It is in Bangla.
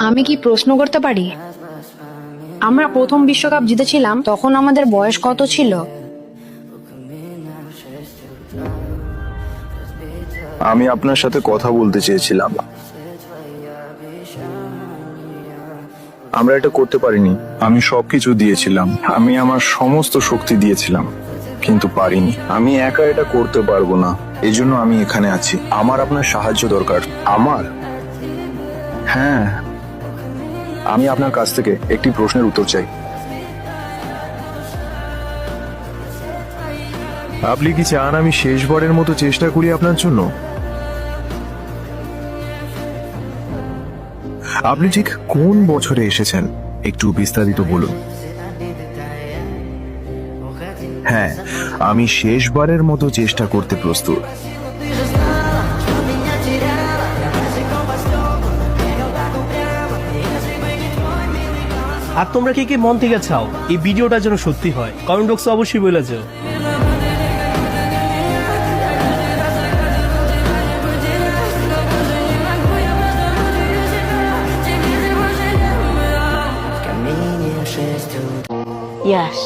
আমি কি প্রশ্ন করতে পারি? আমরা প্রথম বিশ্বকাপ জিতেছিলাম, তখন আমাদের বয়স কত ছিল? আমি আপনার সাথে কথা বলতে চেয়েছিলাম। আমরা এটা করতে পারিনি। আমি সবকিছু দিয়েছিলাম, আমি আমার সমস্ত শক্তি দিয়েছিলাম, কিন্তু পারিনি। আমি একা এটা করতে পারবো না, এজন্য আমি এখানে আছি। আমার আপনার সাহায্য দরকার। আমার? হ্যাঁ, আমি আপনার কাছ থেকে একটি প্রশ্নের উত্তর চাই। আপনি কি চান আমি শেষবারের মতো চেষ্টা করি আপনার জন্য? আপনি ঠিক কোন বছরে এসেছেন একটু বিস্তারিত বলুন। হ্যাঁ, আমি শেষবারের মতো চেষ্টা করতে প্রস্তুত। আর তোমরা কে কে মন থেকে চাও এই ভিডিওটা যেন সত্যি হয়, কমেন্ট বক্সে অবশ্যই বলে যাও। Yes.